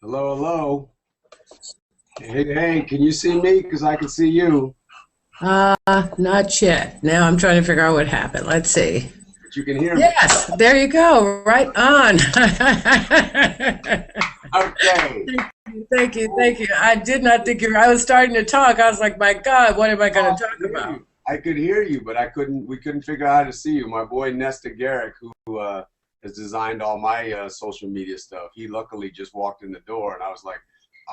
Hello, hello. Hey, hey, can you see me? Because I can see you. Not yet. Now I'm trying to figure out what happened. Let's see. But you can hear me. Yes, there you go. Right on. Okay. Thank you. Cool. Thank you. I did not think you were, I was starting to talk. I was like, my God, what am I Oh, going to I talk could hear about? you. I could hear you, but I couldn't. We couldn't figure out how to see you. My boy Nesta Garrick, who has designed all my social media stuff, he luckily just walked in the door, and I was like,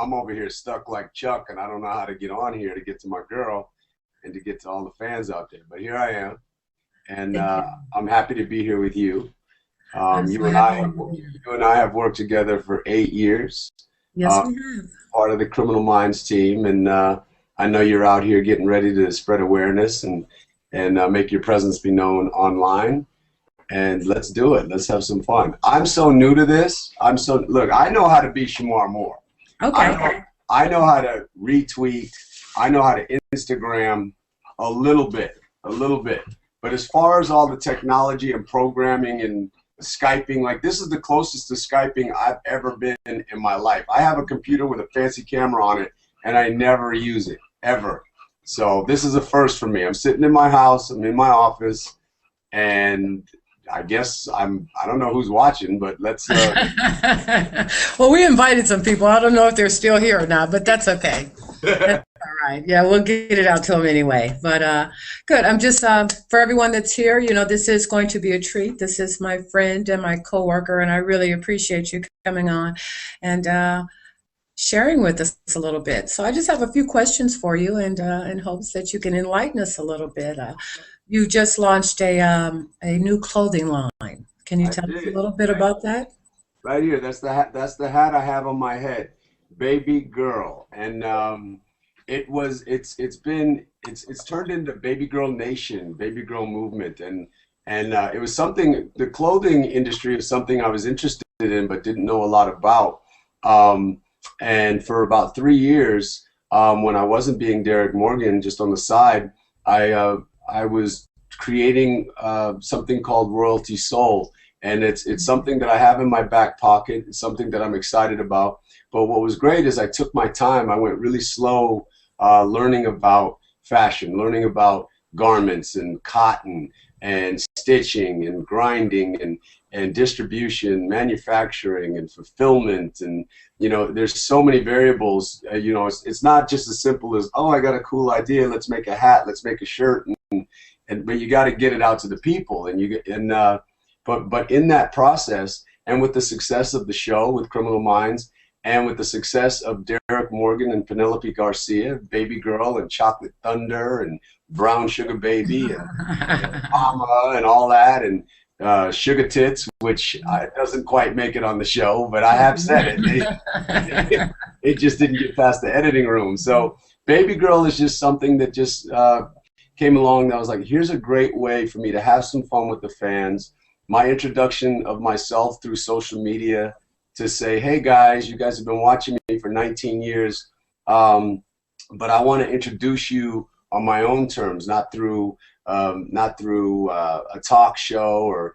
I'm over here stuck like Chuck, and I don't know how to get on here to get to my girl and to get to all the fans out there. But here I am, and Thank you. I'm happy to be here with you. I'm You so and I happy have you're here. you and I have worked together for 8 years. Yes, Uh, we have. Part of the Criminal Minds team, and I know you're out here getting ready to spread awareness and make your presence be known online. And let's do it. Let's have some fun. I'm so new to this. Look. I know how to be Shemar Moore. I Okay. know I know how to retweet. I know how to Instagram a little bit. But as far as all the technology and programming and Skyping, like this is the closest to Skyping I've ever been in my life. I have a computer with a fancy camera on it, and I never use it ever. So this is a first for me. I'm sitting in my house. I'm in my office, and I guess I don't know who's watching, but let's Well, we invited some people. I don't know if they're still here or not, but that's okay. That's all right. Yeah, we'll get it out to them anyway. But good. I'm just for everyone that's here. This is going to be a treat. This is my friend and my coworker, and I really appreciate you coming on and sharing with us a little bit. So I just have a few questions for you, and in hopes that you can enlighten us a little bit. You just launched a new clothing line. Can you I tell us a did. little bit about that? Right here. That's the hat. That's the hat I have on my head. Baby girl. And it's turned into Baby Girl Nation, Baby Girl Movement, and it was something. The clothing industry is something I was interested in, but didn't know a lot about. Um, and for about 3 years, when I wasn't being Derek Morgan, just on the side, I was creating something called Royalty Soul, and it's something that I have in my back pocket. It's something that I'm excited about. But what was great is I took my time. I went really slow, learning about fashion, learning about garments and cotton and stitching and grinding and distribution, manufacturing and fulfillment. And there's so many variables. It's not just as simple as, oh, I got a cool idea. Let's make a hat. Let's make a shirt. But you got to get it out to the people, but in that process, and with the success of the show with Criminal Minds, and with the success of Derek Morgan and Penelope Garcia, Baby Girl and Chocolate Thunder and Brown Sugar Baby and Mama and all that, and Sugar Tits, which doesn't quite make it on the show, but I have said it just didn't get past the editing room. So Baby Girl is just something that just came along that I was like, here's a great way for me to have some fun with the fans. My introduction of myself through social media to say, hey guys, you guys have been watching me for 19 years, but I want to introduce you on my own terms, not through a talk show or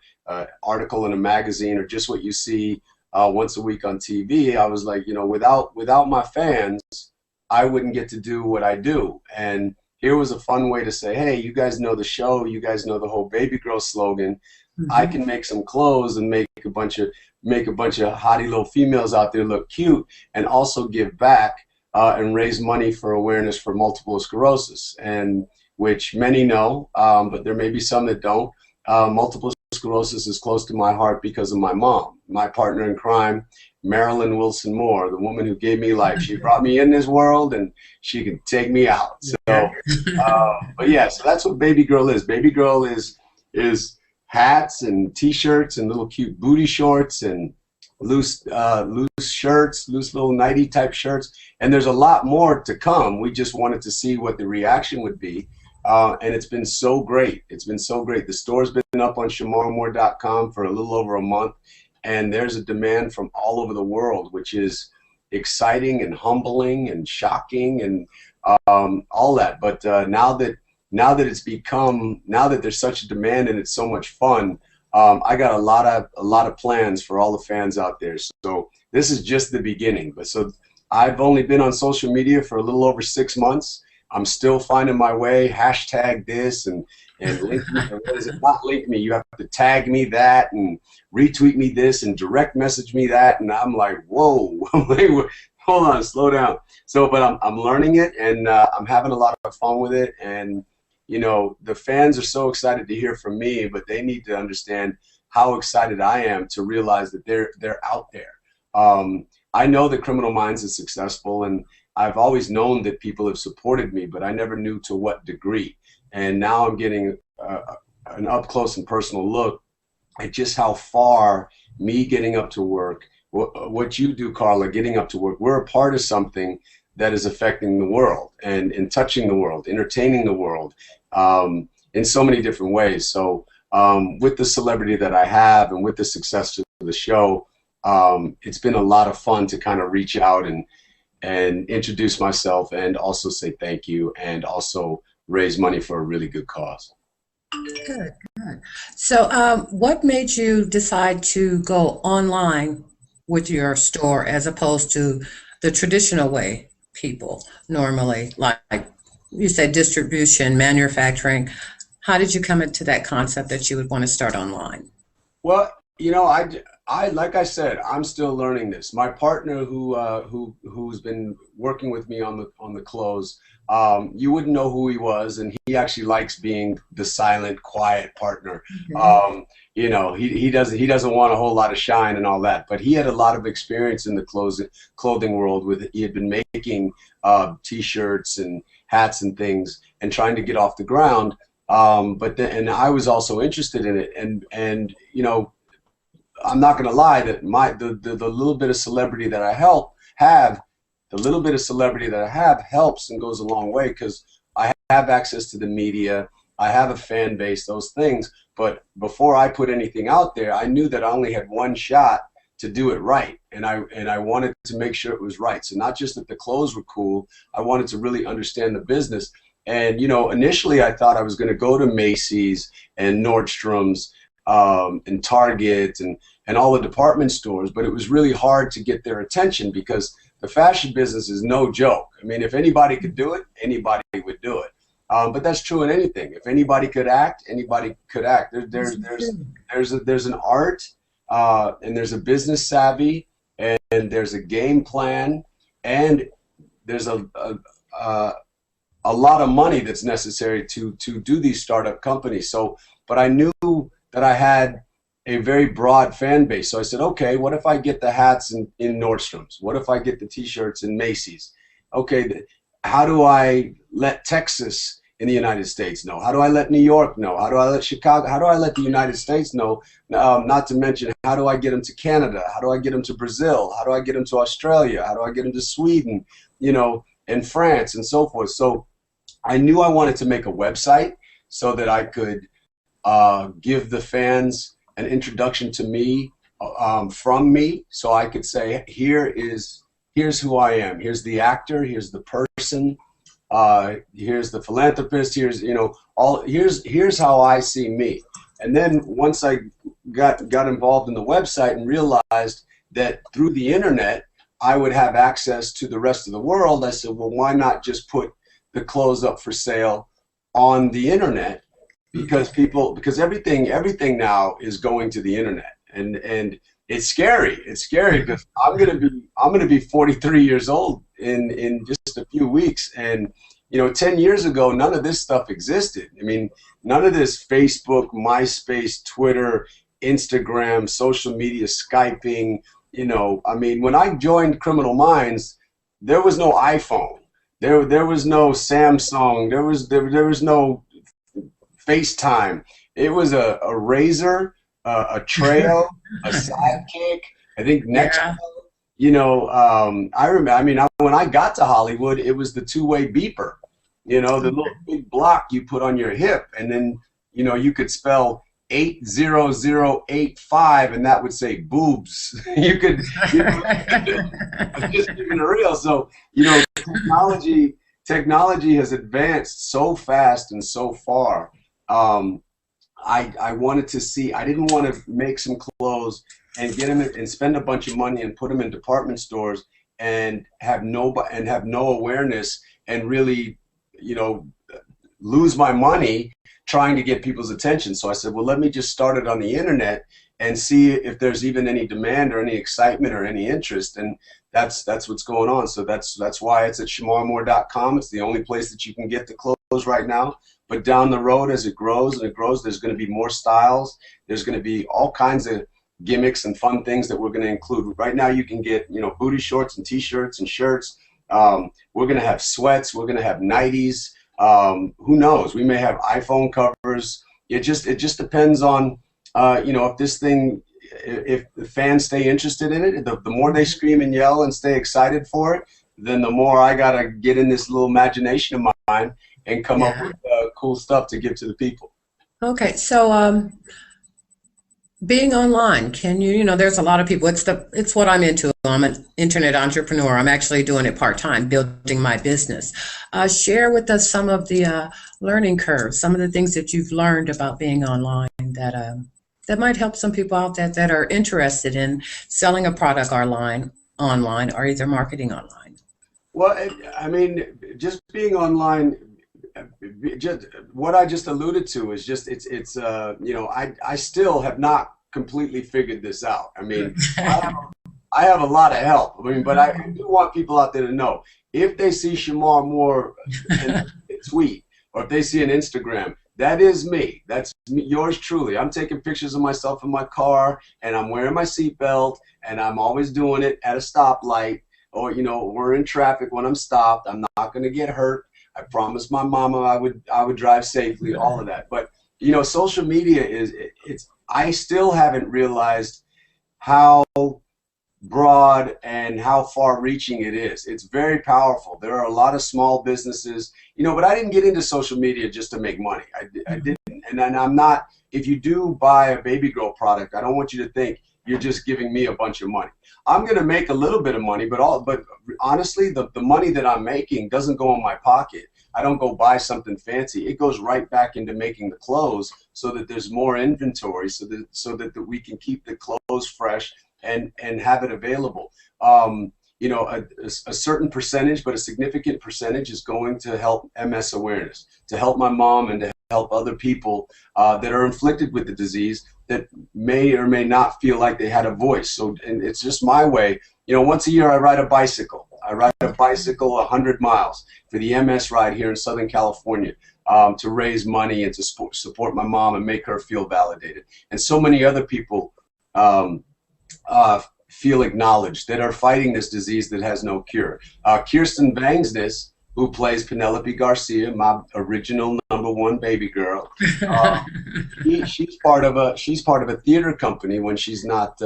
article in a magazine or just what you see once a week on TV. I was like, without my fans, I wouldn't get to do what I do. And here was a fun way to say, hey, you guys know the show, you guys know the whole Baby Girl slogan. I Mhm. can make some clothes and make a bunch of hottie little females out there look cute, and also give back and raise money for awareness for multiple sclerosis, and which many know, but there may be some that don't. Multiple sclerosis is close to my heart because of my mom, my partner in crime, Marilyn Wilson Moore, the woman who gave me life. She brought me in this world, and she can take me out. So, but yeah, so that's what Baby Girl is. Baby Girl is hats and T-shirts and little cute booty shorts and loose shirts, loose little nighty type shirts. And there's a lot more to come. We just wanted to see what the reaction would be. And it's been so great. It's been so great. The store's been up on shamarmore.com for a little over a month, and there's a demand from all over the world, which is exciting and humbling and shocking and all that. But now that there's such a demand and it's so much fun, I got a lot of plans for all the fans out there. So this is just the beginning. But so I've only been on social media for a little over 6 months. I'm still finding my way. Hashtag this and link me. Or what is it? Not link me. You have to tag me that and retweet me this and direct message me that. And I'm like, whoa, hold on, slow down. So, but I'm learning it, and I'm having a lot of fun with it. And the fans are so excited to hear from me, but they need to understand how excited I am to realize that they're out there. I know that Criminal Minds is successful, and I've always known that people have supported me, but I never knew to what degree. And now I'm getting an up close and personal look at just how far me getting up to work, what you do, Karla, getting up to work, we're a part of something that is affecting the world and touching the world, entertaining the world in so many different ways. So with the celebrity that I have and with the success of the show, it's been a lot of fun to kind of reach out and introduce myself and also say thank you and also raise money for a really good cause. Good, good. So, what made you decide to go online with your store as opposed to the traditional way people normally, like you said, distribution, manufacturing? How did you come into that concept that you would want to start online? Well, like I said, I'm still learning this. My partner, who's been working with me on the clothes, you wouldn't know who he was, and he actually likes being the silent, quiet partner. Mhm. He doesn't want a whole lot of shine and all that, but he had a lot of experience in the clothing world. He had been making T-shirts and hats and things, and trying to get off the ground. And I was also interested in it, and I'm not going to lie that the little bit of celebrity that I have, the little bit of celebrity that I have helps and goes a long way because I have access to the media, I have a fan base, those things. But before I put anything out there, I knew that I only had one shot to do it right, and I wanted to make sure it was right. So not just that the clothes were cool, I wanted to really understand the business. And initially I thought I was going to go to Macy's and Nordstrom's and Target and all the department stores, but it was really hard to get their attention because the fashion business is no joke. I mean, if anybody could do it, anybody would do it. But that's true in anything. If anybody could act, anybody could act. There's an art, and there's a business savvy, and there's a game plan, and there's a lot of money that's necessary to do these startup companies. So, but I knew that I had a very broad fan base. So I said, okay, what if I get the hats in Nordstrom's? What if I get the T-shirts in Macy's? Okay, how do I let Texas in the United States know? How do I let New York know? How do I let Chicago? How do I let the United States know? Not to mention, how do I get them to Canada? How do I get them to Brazil? How do I get them to Australia? How do I get them to Sweden? And France and so forth. So I knew I wanted to make a website so that I could give the fans an introduction to me from me, so I could say, here's who I am. Here's the actor. Here's the person. Here's the philanthropist. Here's how I see me. And then once I got involved in the website and realized that through the internet I would have access to the rest of the world, I said, well, why not just put the clothes up for sale on the internet? Because everything now is going to the internet, and it's scary. It's scary because I'm gonna be 43 years old in just a few weeks, and 10 years ago none of this stuff existed. I mean, none of this Facebook, MySpace, Twitter, Instagram, social media, Skyping. I mean, when I joined Criminal Minds, there was no iPhone, there was no Samsung, there was no FaceTime. It was a Razor, a Trail, a Sidekick. I think next, I remember. I mean, when I got to Hollywood, it was the two-way beeper. The little big block you put on your hip, and then you could spell 80085, and that would say boobs. you could I'm just keeping it real. So technology has advanced so fast and so far. I wanted to see. I didn't want to make some clothes and get them and spend a bunch of money and put them in department stores and have no awareness and really, you know, lose my money trying to get people's attention. So I said, well, let me just start it on the internet and see if there's even any demand or any excitement or any interest. And that's what's going on. So that's why it's at shemarmore.com. It's the only place that you can get the clothes right now. But down the road, as it grows and it grows, there's going to be more styles. There's going to be all kinds of gimmicks and fun things that we're going to include. Right now, you can get, you know, booty shorts and t-shirts and shirts. We're going to have sweats. We're going to have nighties. Who knows? We may have iPhone covers. It just depends on, you know, if the fans stay interested in it, the more they scream and yell and stay excited for it, then the more I got to get in this little imagination of mine and come up Yeah. with cool stuff to give to the people. Okay, so being online, can you, you know, there's a lot of people, it's what I'm into. I'm an internet entrepreneur. I'm actually doing it part-time, building my business. Share with us some of the learning curves, some of the things that you've learned about being online that might help some people out that are interested in selling a product online or either marketing online. Well, I mean, just being online, just what I just alluded to is just you know, I still have not completely figured this out. I mean, I I have a lot of help. I mean, but I do want people out there to know if they see Shemar Moore in a tweet or if they see an Instagram, that is me. That's me, yours truly. I'm taking pictures of myself in my car and I'm wearing my seatbelt and I'm always doing it at a stoplight or, you know, we're in traffic when I'm stopped. I'm not going to get hurt. I promised my mama I would drive safely, all of that. But, you know, social media I still haven't realized how broad and how far reaching it is. It's very powerful. There are a lot of small businesses, you know, but I didn't get into social media just to make money. I didn't. And I'm not, if you do buy a baby girl product, I don't want you to think you're just giving me a bunch of money. I'm going to make a little bit of money, but honestly, the money that I'm making doesn't go in my pocket. I don't go buy something fancy. It goes right back into making the clothes so that there's more inventory so that we can keep the clothes fresh and have it available. You know, a certain percentage, but a significant percentage is going to help MS awareness, to help my mom and to help other people that are inflicted with the disease that may or may not feel like they had a voice. So, and it's just my way. You know, once a year I ride a bicycle. I ride a bicycle 100 miles for the MS ride here in Southern California to raise money and to support my mom and make her feel validated. And so many other people feel acknowledged that are fighting this disease that has no cure. Kirsten Vangsness, who plays Penelope Garcia, my original #1 baby girl, she's part of a theater company when she's not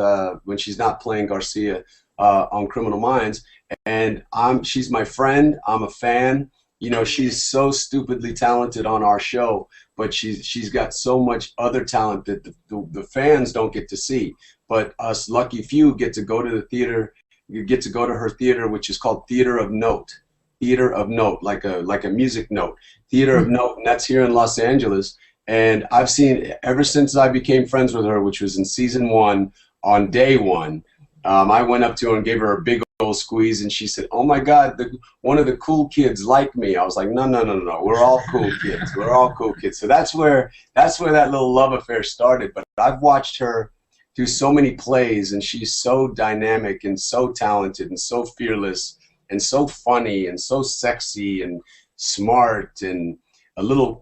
playing Garcia on Criminal Minds, and she's my friend. I'm a fan. You know, she's so stupidly talented on our show, but she's got so much other talent that the fans don't get to see. But us lucky few get to go to the theater. You get to go to her theater, which is called Theater of Note. Theater of Note, like a music note. Theater of Note, and that's here in Los Angeles. And I've seen ever since I became friends with her, which was in season 1, on day 1. I went up to her and gave her a big old squeeze, and she said, "Oh my God, one of the cool kids like me." I was like, "No, no, no, no, we're all cool kids. We're all cool kids." So that's where that little love affair started. But I've watched her do so many plays, and she's so dynamic and so talented and so fearless and so funny and so sexy and smart and a little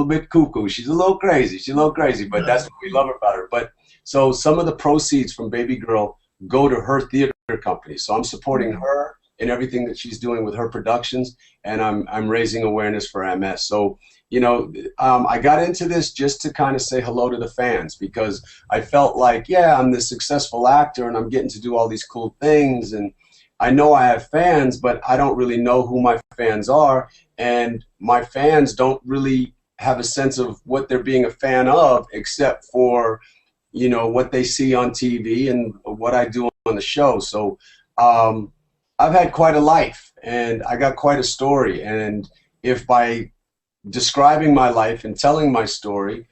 bit cuckoo. She's a little crazy, but that's what we love about her. But so some of the proceeds from Baby Girl go to her theater company. So I'm supporting her in everything that she's doing with her productions, and I'm raising awareness for MS. So, you know, I got into this just to kind of say hello to the fans, because I felt like, yeah, I'm this successful actor and I'm getting to do all these cool things, and I know I have fans, but I don't really know who my fans are, and my fans don't really have a sense of what they're being a fan of, except for, you know, what they see on TV and what I do on the show. So I've had quite a life, and I got quite a story, and if by describing my life and telling my story,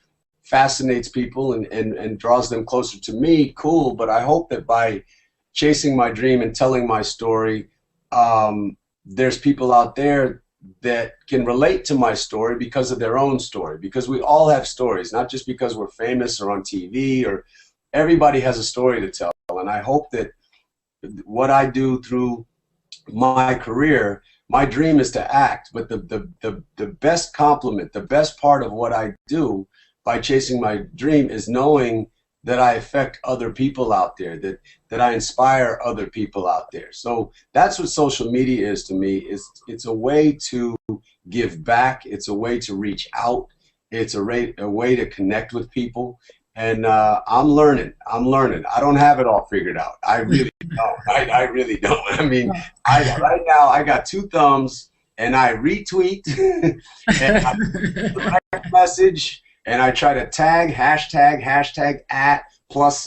fascinates people and draws them closer to me, cool. But I hope that by chasing my dream and telling my story, there's people out there that can relate to my story because of their own story, because we all have stories, not just because we're famous or on TV, or everybody has a story to tell. And I hope that what I do through my career, my dream is to act, but the best compliment, the best part of what I do by chasing my dream is knowing that I affect other people out there, that I inspire other people out there. So that's what social media is to me. It's a way to give back. It's a way to reach out. It's a way to connect with people. And I'm learning. I don't have it all figured out. I really don't. I really don't. I mean, right now I got 2 thumbs, and I retweet and I direct message, and I try to tag, hashtag at +.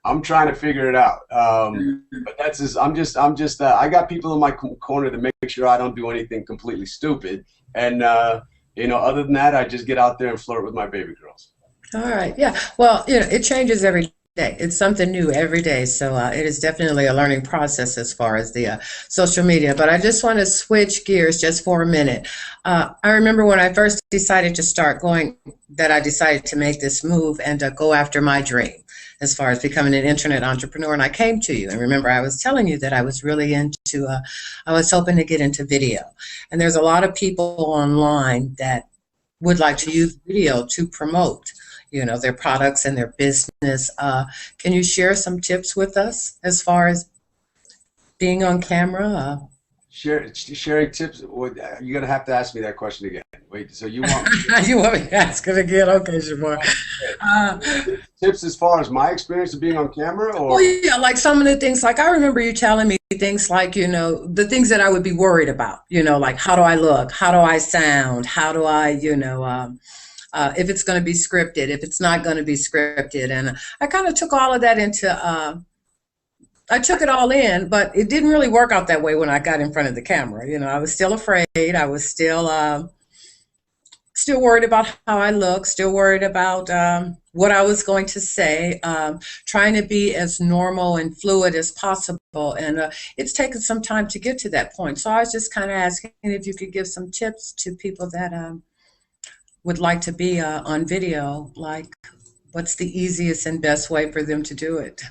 I'm trying to figure it out. But that's just, I'm just I got people in my corner to make sure I don't do anything completely stupid. And other than that, I just get out there and flirt with my baby girls. All right. Yeah. Well, it changes every day. It's something new every day. So it is definitely a learning process as far as the social media. But I just want to switch gears just for a minute. I remember when I first decided to start going, that I decided to make this move and go after my dream as far as becoming an internet entrepreneur. And I came to you. And remember, I was telling you that I was really into, I was hoping to get into video. And there's a lot of people online that would like to use video to promote their products and their business. Can you share some tips with us as far as being on camera? Sharing tips. You're gonna have to ask me that question again. Wait, so you want you want me to ask it again? Okay, Shemar. Tips as far as my experience of being on camera, or? Well, yeah, like some of the things. Like I remember you telling me things like the things that I would be worried about. Like how do I look? How do I sound? How do I if it's going to be scripted, if it's not going to be scripted. And I kind of took all of that I took it all in, but it didn't really work out that way when I got in front of the camera. I was still afraid. I was still worried about how I look, still worried about what I was going to say, trying to be as normal and fluid as possible. And it's taken some time to get to that point. So I was just kind of asking if you could give some tips to people that would like to be on video, like what's the easiest and best way for them to do it?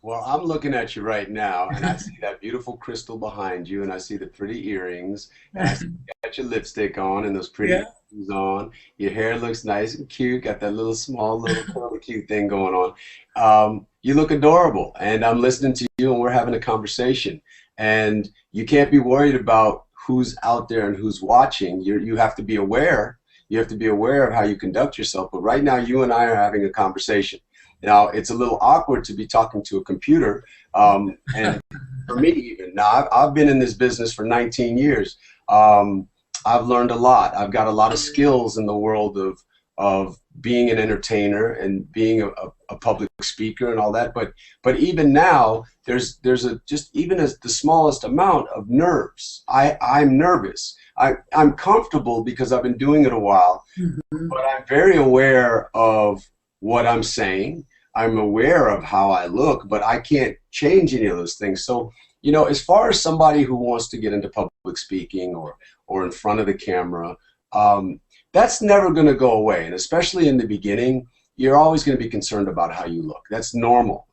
Well, I'm looking at you right now, and I see that beautiful crystal behind you, and I see the pretty earrings, and I see you got your lipstick on and those pretty shoes on. Your hair looks nice and cute, got that small little curly cute thing going on. You look adorable, and I'm listening to you, and we're having a conversation. And you can't be worried about who's out there and who's watching. You have to be aware. You have to be aware of how you conduct yourself. But right now, you and I are having a conversation. Now, it's a little awkward to be talking to a computer, and for me even. Now, I've been in this business for 19 years. I've learned a lot. I've got a lot of skills in the world of being an entertainer and being a public speaker and all that. But even now, there's just even as the smallest amount of nerves. I'm nervous. I'm comfortable because I've been doing it a while, but I'm very aware of what I'm saying. I'm aware of how I look, but I can't change any of those things. So, as far as somebody who wants to get into public speaking or in front of the camera, that's never going to go away. And especially in the beginning, you're always going to be concerned about how you look. That's normal.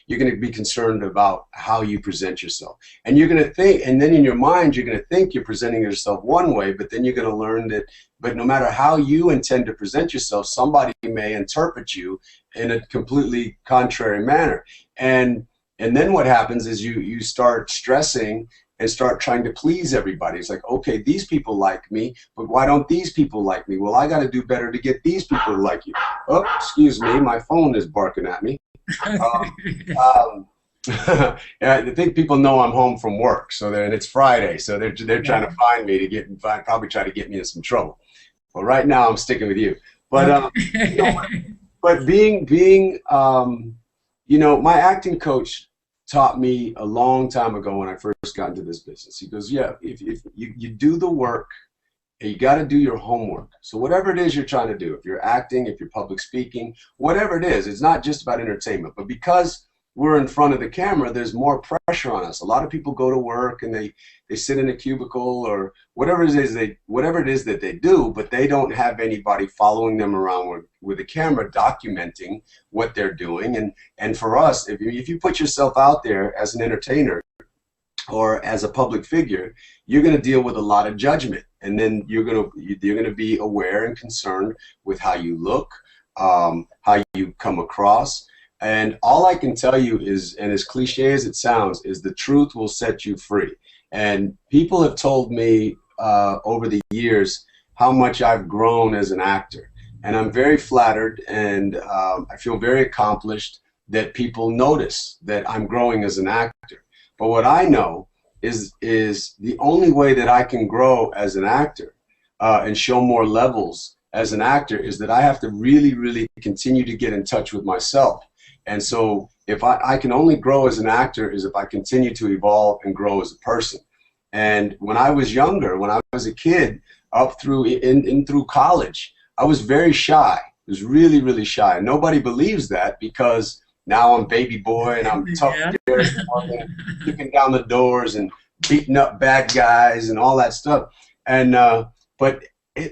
You're going to be concerned about how you present yourself. And you're going to think, and then in your mind, you're going to think you're presenting yourself one way, but then you're going to learn that, but no matter how you intend to present yourself, somebody may interpret you in a completely contrary manner. And then what happens is you start stressing and start trying to please everybody. It's like, okay, these people like me, but why don't these people like me? Well, I got to do better to get these people to like you. Oh, excuse me, my phone is barking at me. Yeah, I think people know I'm home from work, and it's Friday, so they're trying to find me to probably try to get me in some trouble. Well, right now I'm sticking with you, but but being my acting coach taught me a long time ago when I first got into this business. He goes, yeah, if you do the work you got to do your homework. So whatever it is you're trying to do, if you're acting, if you're public speaking, whatever it is, it's not just about entertainment. But because we're in front of the camera, there's more pressure on us. A lot of people go to work and they sit in a cubicle or whatever it is that they do, but they don't have anybody following them around with a camera documenting what they're doing. And for us, if you put yourself out there as an entertainer or as a public figure, you're going to deal with a lot of judgment, and then you're going to be aware and concerned with how you look, how you come across. And all I can tell you is, and as cliche as it sounds, is the truth will set you free. And people have told me over the years how much I've grown as an actor, and I'm very flattered, and I feel very accomplished that people notice that I'm growing as an actor. But what I know is the only way that I can grow as an actor and show more levels as an actor is that I have to really, really continue to get in touch with myself. And so if I can only grow as an actor is if I continue to evolve and grow as a person. And when I was younger, when I was a kid, up through through college, I was very shy. I was really, really shy. And nobody believes that because now I'm baby boy and I'm tough, Derek Morgan, kicking down the doors and beating up bad guys and all that stuff. And but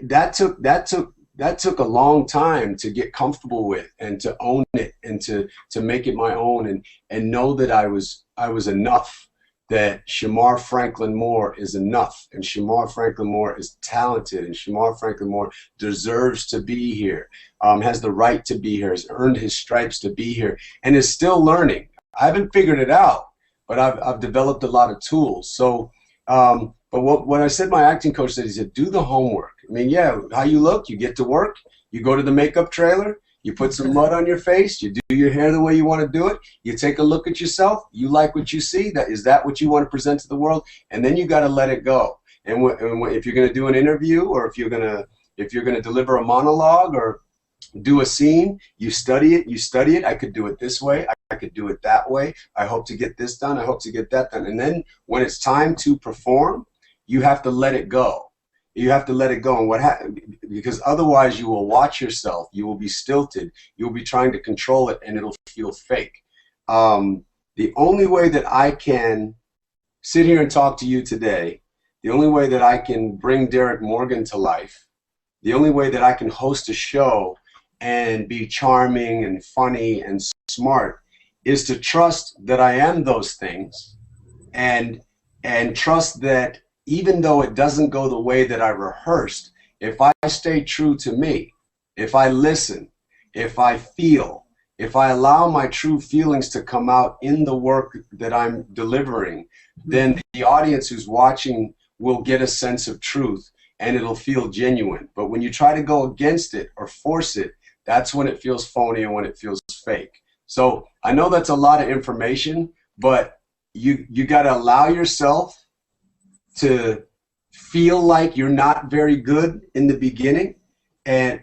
that took a long time to get comfortable with and to own it and to make it my own and know that I was enough, that Shemar Franklin Moore is enough, and Shemar Franklin Moore is talented, and Shemar Franklin Moore deserves to be here, has the right to be here, has earned his stripes to be here, and is still learning. I haven't figured it out, but I've developed a lot of tools. So, but what I said, my acting coach said, he said, do the homework. I mean, yeah, how you look, you get to work, you go to the makeup trailer, you put some mud on your face, you do your hair the way you want to do it, you take a look at yourself, you like what you see, is that what you want to present to the world? And then you got to let it go. And if you're going to do an interview, or if you're going to deliver a monologue or do a scene, you study it. I could do it this way, I could do it that way, I hope to get this done, I hope to get that done. And then when it's time to perform, you have to let it go. You have to let it go. And because otherwise you will watch yourself, you will be stilted, you'll be trying to control it, and it'll feel fake. The only way that I can sit here and talk to you today, the only way that I can bring Derek Morgan to life, the only way that I can host a show and be charming and funny and smart is to trust that I am those things, and trust that even though it doesn't go the way that I rehearsed, if I stay true to me, if I listen, if I feel, if I allow my true feelings to come out in the work that I'm delivering, then the audience who's watching will get a sense of truth and it'll feel genuine. But when you try to go against it or force it, that's when it feels phony and when it feels fake. So I know that's a lot of information, but you got to allow yourself to feel like you're not very good in the beginning,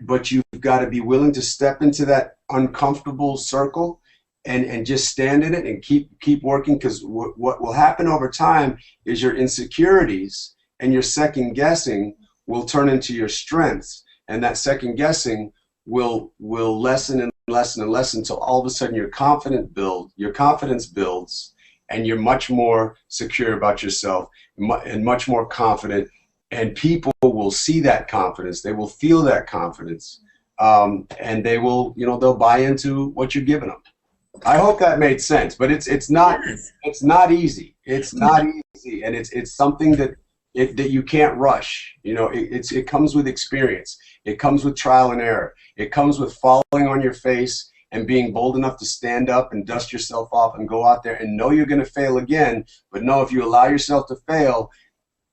but you've got to be willing to step into that uncomfortable circle and just stand in it and keep working, because what will happen over time is your insecurities and your second guessing will turn into your strengths, and that second guessing will lessen and lessen and lessen until all of a sudden your confidence builds and you're much more secure about yourself and much more confident, and people will see that confidence, they will feel that confidence, and they will, they'll buy into what you're giving them. I hope that made sense, but it's not easy. It's not easy, and it's something that you can't rush. It comes with experience. It comes with trial and error. It comes with falling on your face and being bold enough to stand up and dust yourself off and go out there and know you're going to fail again, but know if you allow yourself to fail,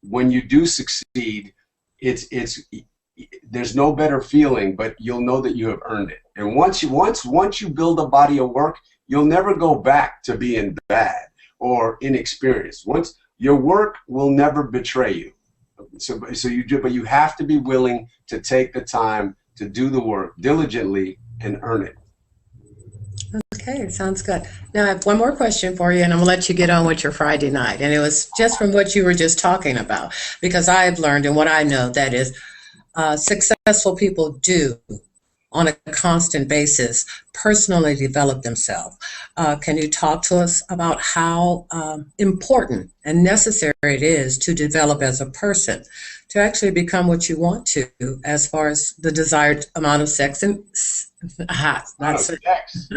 when you do succeed, there's no better feeling, but you'll know that you have earned it. And once you build a body of work, you'll never go back to being bad or inexperienced. Once your work will never betray you. But you have to be willing to take the time to do the work diligently and earn it. Okay, sounds good. Now I have one more question for you, and I'm gonna let you get on with your Friday night. And it was just from what you were just talking about, because I've learned and what I know that is successful people do on a constant basis personally develop themselves. Can you talk to us about how important and necessary it is to develop as a person to actually become what you want to as far as the desired amount of sex and Amount not of sex. sex.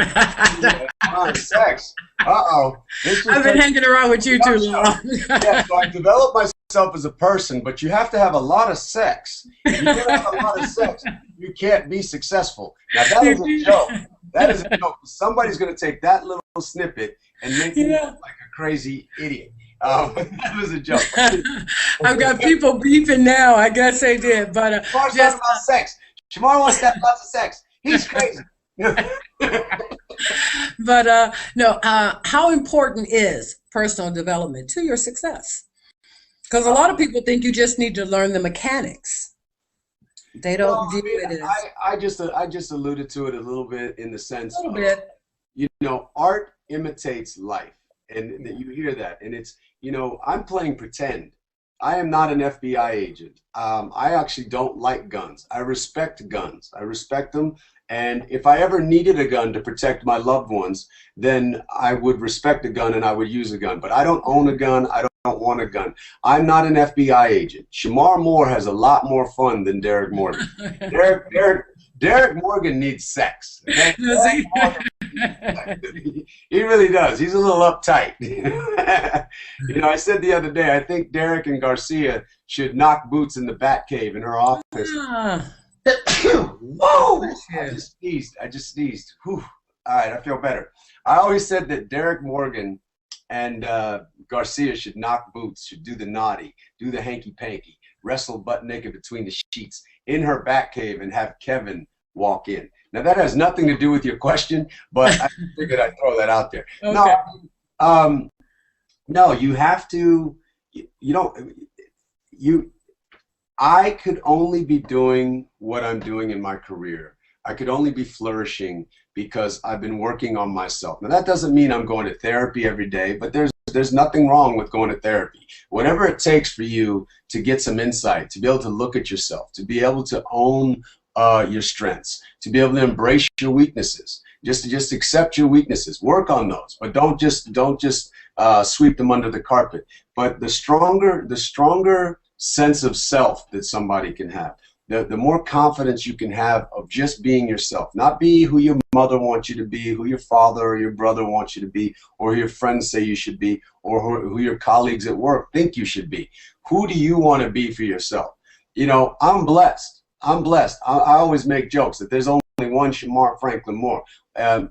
Amount of sex. Uh-oh. This just I've been turned hanging around with you into a too show. long. Yeah, so I developed myself as a person, but you have to have a lot of sex. If you don't have a lot of sex, you can't be successful. Now that is a joke. That is a joke. Somebody's going to take that little snippet and make me look Yeah. like a crazy idiot. That was a joke. I've got people beeping now. I guess they did, but Shamar's talking just about sex. Shamar wants to have lots of sex. He's crazy. no. How important is personal development to your success? Because a lot of people think you just need to learn the mechanics. They Well, don't view I mean, it as I just alluded to it a little bit in the a sense little of, bit. art imitates life, and that you hear that, and it's, I'm playing pretend. I am not an FBI agent. I actually don't like guns. I respect guns. I respect them, and if I ever needed a gun to protect my loved ones, then I would respect a gun and I would use a gun. But I don't own a gun. I don't want a gun. I'm not an FBI agent. Shamar Moore has a lot more fun than Derek Morgan. Derek, Derek, Derek Morgan needs sex. Okay? Does he? He really does. He's a little uptight. I said the other day, I think Derek and Garcia should knock boots in the Batcave in her office. Ah, Whoa! bless I you. just sneezed. I just sneezed. Whew. All right, I feel better. I always said that Derek Morgan and Garcia should knock boots, should do the naughty, do the hanky panky, wrestle butt naked between the sheets in her Batcave, and have Kevin walk in. Now that has nothing to do with your question, but I figured I'd throw that out there. Okay. Um, no, you have to. You don't. You. I could only be doing what I'm doing in my career. I could only be flourishing because I've been working on myself. Now that doesn't mean I'm going to therapy every day, but there's nothing wrong with going to therapy. Whatever it takes for you to get some insight, to be able to look at yourself, to be able to own your strengths, to be able to embrace your weaknesses, just accept your weaknesses, work on those, but don't just sweep them under the carpet. But the stronger sense of self that somebody can have, the more confidence you can have of just being yourself, not be who your mother wants you to be, who your father or your brother wants you to be, or who your friends say you should be, or who your colleagues at work think you should be. Who do you want to be for yourself? I'm blessed. I'm blessed. I always make jokes that there's only one Shamar Franklin Moore, and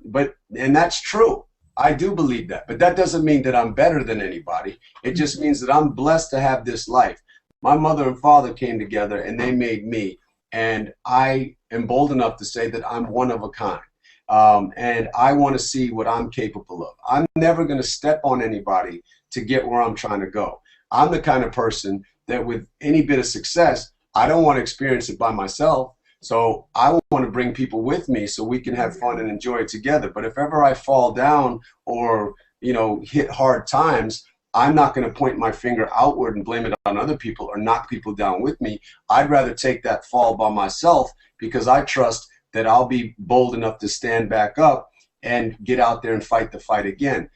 that's true. I do believe that, but that doesn't mean that I'm better than anybody. It just means that I'm blessed to have this life. My mother and father came together and they made me, and I am bold enough to say that I'm one of a kind. And I want to see what I'm capable of. I'm never going to step on anybody to get where I'm trying to go. I'm the kind of person that with any bit of success, I don't want to experience it by myself. So I want to bring people with me so we can have fun and enjoy it together. But if ever I fall down or, hit hard times, I'm not going to point my finger outward and blame it on other people or knock people down with me. I'd rather take that fall by myself because I trust that I'll be bold enough to stand back up and get out there and fight the fight again.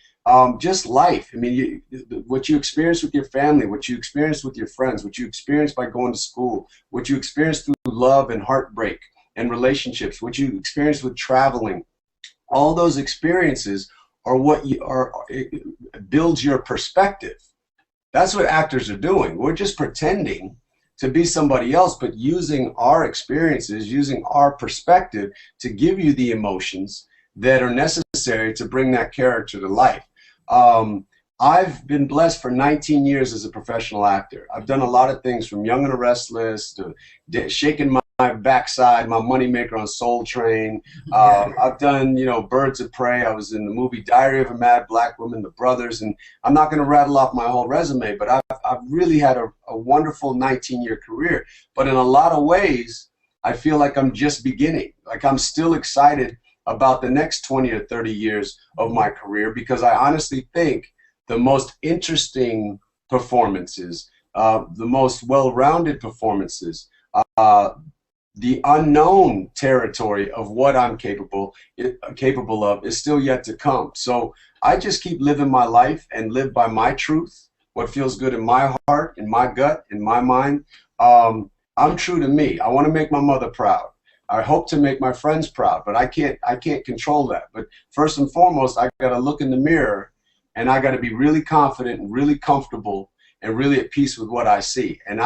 Just life. I mean, what you experience with your family, what you experience with your friends, what you experience by going to school, what you experience through love and heartbreak and relationships, what you experience with traveling, all those experiences are what it builds your perspective. That's what actors are doing. We're just pretending to be somebody else, but using our experiences, using our perspective to give you the emotions that are necessary to bring that character to life. I've been blessed for 19 years as a professional actor. I've done a lot of things from Young and the Restless to shaking my backside, my moneymaker on Soul Train. I've done, Birds of Prey. I was in the movie Diary of a Mad Black Woman, The Brothers, and I'm not going to rattle off my whole resume, but I've really had a wonderful 19-year career. But in a lot of ways, I feel like I'm just beginning. Like I'm still excited about the next 20 or 30 years of my career, because I honestly think the most interesting performances, the most well-rounded performances, uh, the unknown territory of what I'm capable of is still yet to come. So I just keep living my life and live by my truth, what feels good in my heart, in my gut, in my mind. I'm true to me. I want to make my mother proud. I hope to make my friends proud, but I can't control that. But first and foremost, I got to look in the mirror, and I got to be really confident and really comfortable and really at peace with what I see. And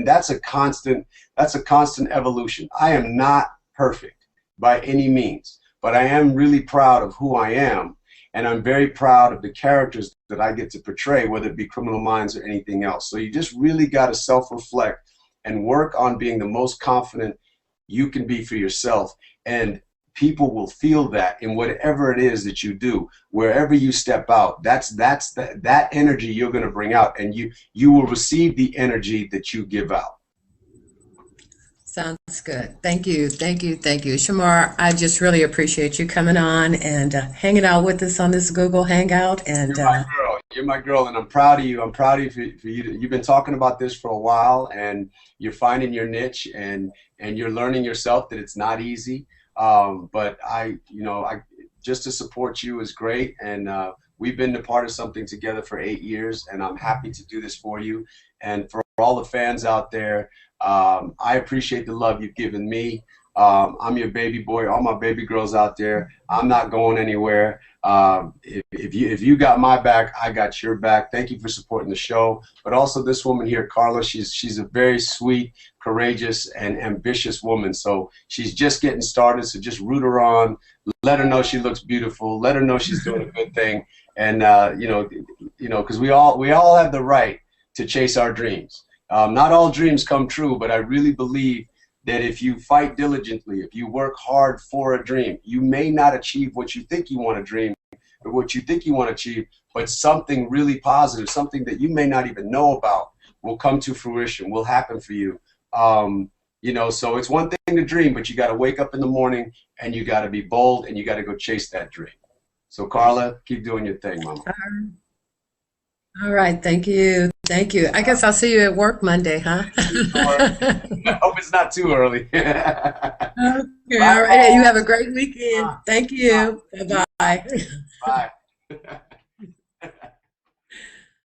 that's a constant evolution. I am not perfect by any means, but I am really proud of who I am, and I'm very proud of the characters that I get to portray, whether it be Criminal Minds or anything else. So you just really got to self-reflect and work on being the most confident you can be for yourself, and people will feel that in whatever it is that you do. Wherever you step out, that energy you're going to bring out, and you will receive the energy that you give out. Sounds good. Thank you. Thank you. Thank you. Shamar, I just really appreciate you coming on and hanging out with us on this Google Hangout. And You're my girl. You're my girl, and I'm proud of you. I'm proud of you for you. You've been talking about this for a while, and you're finding your niche, and you're learning yourself that it's not easy. But I just to support you is great, and we've been a part of something together for 8 years, and I'm happy to do this for you. And for all the fans out there, I appreciate the love you've given me. I'm your baby boy, all my baby girls out there. I'm not going anywhere. If you got my back, I got your back. Thank you for supporting the show. But also this woman here, Karla, she's a very sweet, courageous, and ambitious woman. So she's just getting started. So just root her on. Let her know she looks beautiful. Let her know she's doing a good thing. And because we all have the right to chase our dreams. Not all dreams come true, but I really believe that if you fight diligently, if you work hard for a dream, you may not achieve what you think you want to dream or what you think you want to achieve, but something really positive, something that you may not even know about, will come to fruition, will happen for you. So it's one thing to dream, but you got to wake up in the morning and you got to be bold and you got to go chase that dream. So Karla, keep doing your thing, mama. all right. Thank you. Thank you. I guess I'll see you at work Monday, huh? I hope it's not too early. Okay. All right. You have a great weekend. Thank you. Bye-bye. Bye.